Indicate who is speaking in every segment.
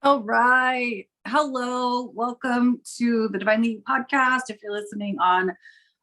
Speaker 1: All right. Hello. Welcome to the Divinely You podcast. If you're listening on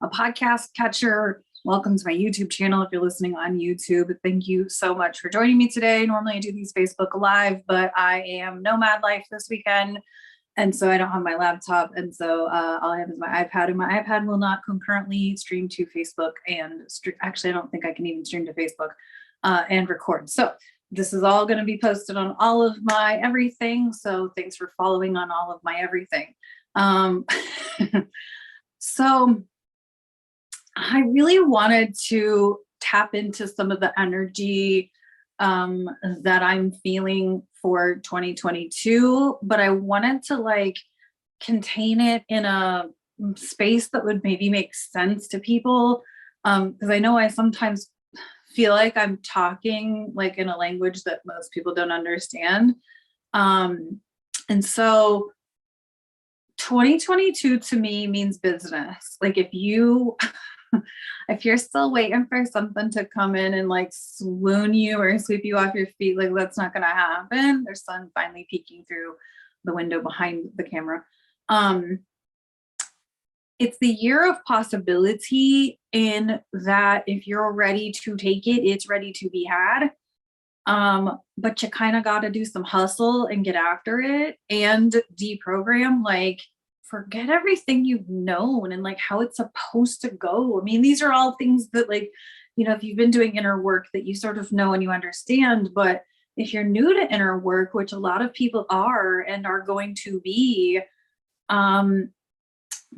Speaker 1: a podcast catcher, welcome to my YouTube channel. If you're listening on YouTube, thank you so much for joining me today. Normally I do these Facebook Live, but I am nomad life this weekend. And so I don't have my laptop. And so all I have is my iPad, and my iPad will not concurrently stream to Facebook and actually, I don't think I can even stream to Facebook and record. So this is all going to be posted on all of my everything. So thanks for following on all of my everything. So I really wanted to tap into some of the energy that I'm feeling for 2022, but I wanted to contain it in a space that would maybe make sense to people. Because I know I sometimes feel like I'm talking in a language that most people don't understand. And so 2022 to me means business. If you're still waiting for something to come in and swoon you or sweep you off your feet, that's not going to happen. There's sun finally peeking through the window behind the camera. It's the year of possibility, in that if you're ready to take it, it's ready to be had. But you kind of got to do some hustle and get after it and deprogram, forget everything you've known and how it's supposed to go. I mean, these are all things that if you've been doing inner work that you sort of know and you understand, but if you're new to inner work, which a lot of people are and are going to be,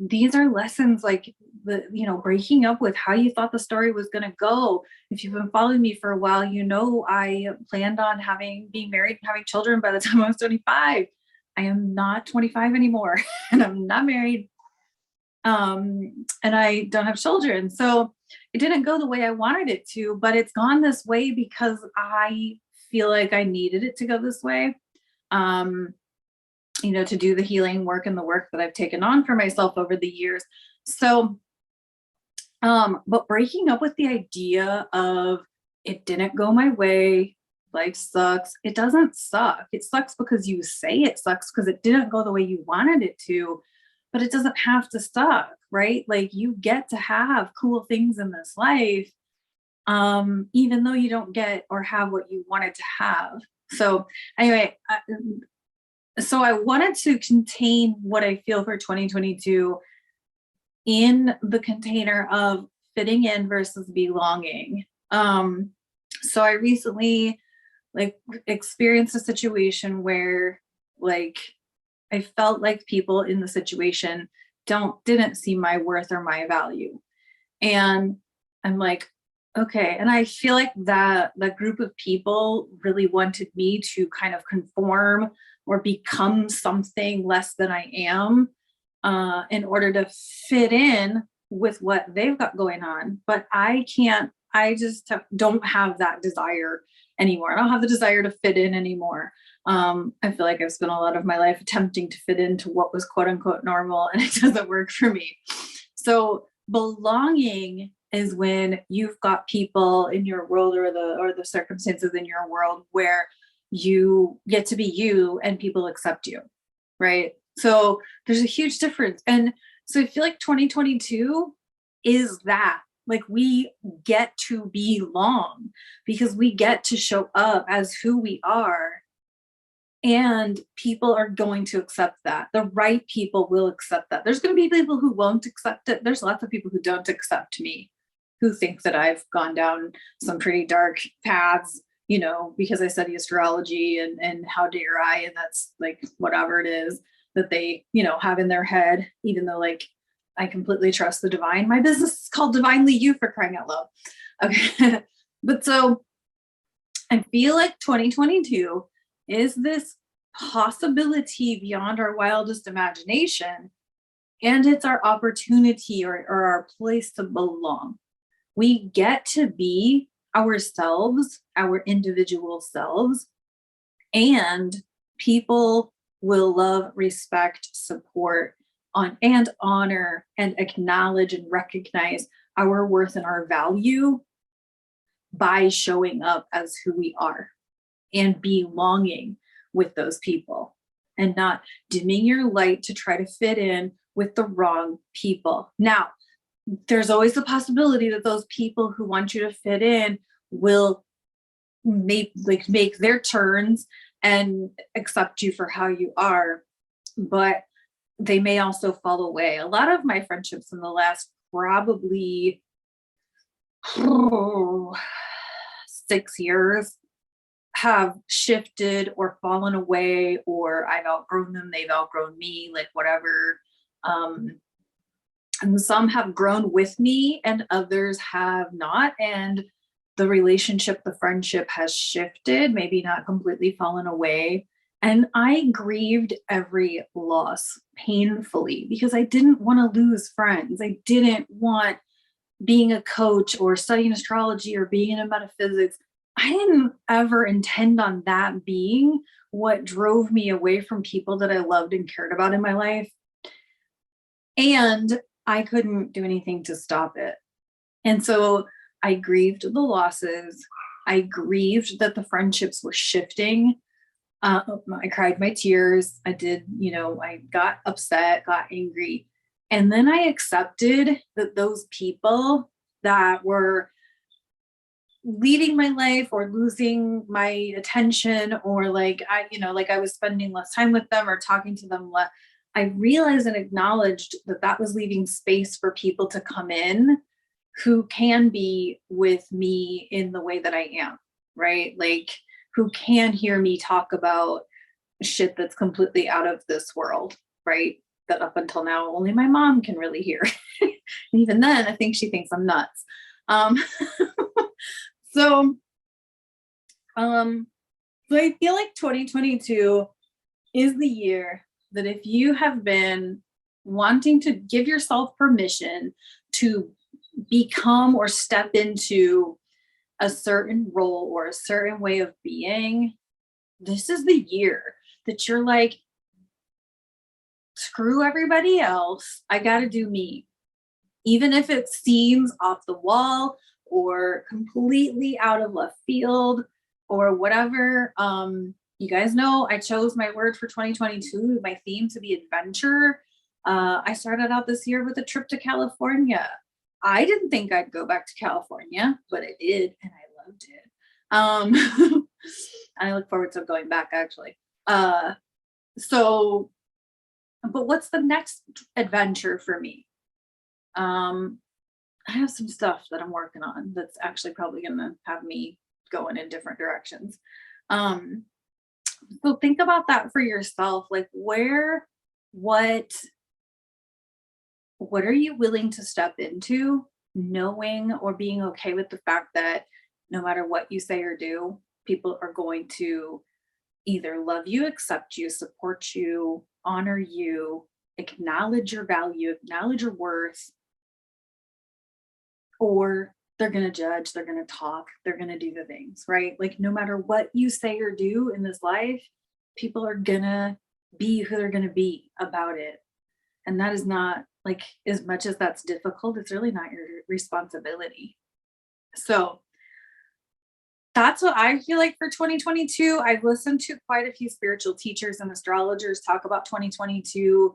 Speaker 1: these are lessons breaking up with how you thought the story was going to go. If you've been following me for a while, I planned on being married and having children by the time I was 25. I am not 25 anymore and I'm not married. And I don't have children. So it didn't go the way I wanted it to, but it's gone this way because I feel like I needed it to go this way. To do the healing work and the work that I've taken on for myself over the years. So, but breaking up with the idea of it didn't go my way, life sucks. It doesn't suck. It sucks because you say it sucks because it didn't go the way you wanted it to, but it doesn't have to suck, right? You get to have cool things in this life, even though you don't get or have what you wanted to have. So anyway, so I wanted to contain what I feel for 2022 in the container of fitting in versus belonging. So I recently experienced a situation where I felt like people in the situation didn't see my worth or my value. And I'm like, okay. And I feel like that group of people really wanted me to kind of conform or become something less than I am, in order to fit in with what they've got going on. But I just don't have that desire anymore. I don't have the desire to fit in anymore. I feel like I've spent a lot of my life attempting to fit into what was quote unquote normal, and it doesn't work for me. So belonging is when you've got people in your world or the circumstances in your world where you get to be you and people accept you, right? So there's a huge difference. And so I feel like 2022 is that. We get to belong because we get to show up as who we are, and people are going to accept that. The right people will accept that. There's going to be people who won't accept it. There's lots of people who don't accept me, who think that I've gone down some pretty dark paths, because I study astrology and how dare I, and that's whatever it is that they, have in their head, even though I completely trust the divine. My business is called Divinelyyou, for crying out loud. Okay. But so I feel like 2022 is this possibility beyond our wildest imagination. And it's our opportunity or our place to belong. We get to be ourselves, our individual selves, and people will love, respect, support, and honor and acknowledge and recognize our worth and our value by showing up as who we are and belonging with those people. and not dimming your light to try to fit in with the wrong people. Now, there's always the possibility that those people who want you to fit in will make their turns and accept you for how you are, but they may also fall away. A lot of my friendships in the last probably 6 years have shifted or fallen away, or I've outgrown them, they've outgrown me, like whatever. And some have grown with me and others have not. And the relationship, the friendship has shifted, maybe not completely fallen away. And I grieved every loss painfully because I didn't want to lose friends. I didn't want being a coach or studying astrology or being in metaphysics. I didn't ever intend on that being what drove me away from people that I loved and cared about in my life. And I couldn't do anything to stop it. And so I grieved the losses. I grieved that the friendships were shifting. I cried my tears. I did, I got upset, got angry. And then I accepted that those people that were leaving my life or losing my attention, or I was spending less time with them or talking to them less, I realized and acknowledged that was leaving space for people to come in who can be with me in the way that I am, right? Like who can hear me talk about shit that's completely out of this world, right? That up until now, only my mom can really hear. And even then, I think she thinks I'm nuts. So I feel like 2022 is the year that if you have been wanting to give yourself permission to become or step into a certain role or a certain way of being, this is the year that you're like, screw everybody else. I got to do me. Even if it seems off the wall or completely out of left field or whatever. You guys know I chose my word for 2022, my theme to be adventure. I started out this year with a trip to California. I didn't think I'd go back to California, but I did, and I loved it. I look forward to going back, actually. But what's the next adventure for me? I have some stuff that I'm working on that's actually probably going to have me going in different directions. So think about that for yourself. Like what are you willing to step into, knowing or being okay with the fact that no matter what you say or do, people are going to either love you, accept you, support you, honor you, acknowledge your value, acknowledge your worth, or they're going to judge, they're going to talk, they're going to do the things, right? Like no matter what you say or do in this life, people are going to be who they're going to be about it. And that is not, like, as much as that's difficult, it's really not your responsibility. So that's what I feel like for 2022. I've listened to quite a few spiritual teachers and astrologers talk about 2022.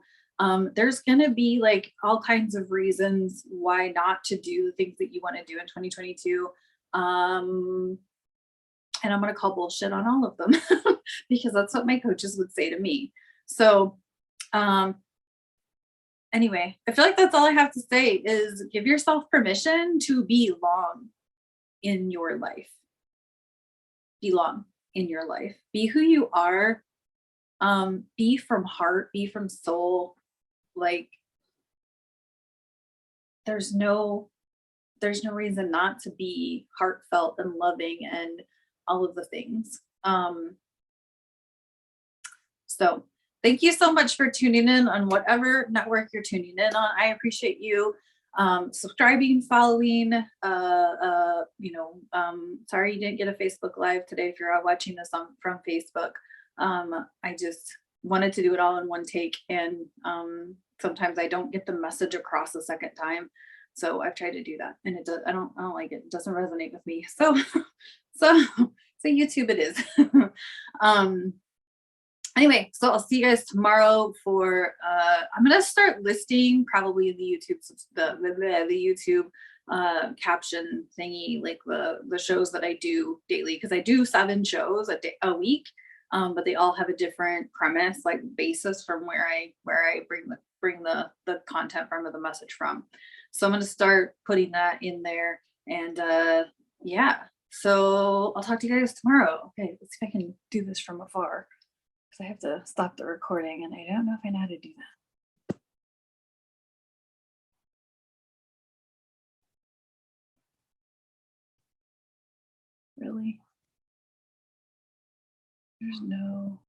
Speaker 1: There's going to be like all kinds of reasons why not to do the things that you want to do in 2022. And I'm going to call bullshit on all of them because that's what my coaches would say to me. So, anyway, I feel like that's all I have to say is give yourself permission to belong in your life. Belong in your life. Be who you are. Be from heart, be from soul. Like there's no reason not to be heartfelt and loving and all of the things. So thank you so much for tuning in on whatever network you're tuning in on. I appreciate you subscribing, following. Sorry you didn't get a Facebook Live today if you're out watching this from Facebook. I just wanted to do it all in one take, and sometimes I don't get the message across a second time. So I've tried to do that, and I don't like it. It doesn't resonate with me. So YouTube it is. anyway, so I'll see you guys tomorrow for I'm gonna start listing probably the YouTube the YouTube caption thingy, like the shows that I do daily, because I do 7 shows a week, but they all have a different premise, like basis from where I bring the content from, or the message from. So I'm gonna start putting that in there, and yeah. So I'll talk to you guys tomorrow. Okay, let's see if I can do this from afar, because I have to stop the recording and I don't know if I know how to do that. Really? There's no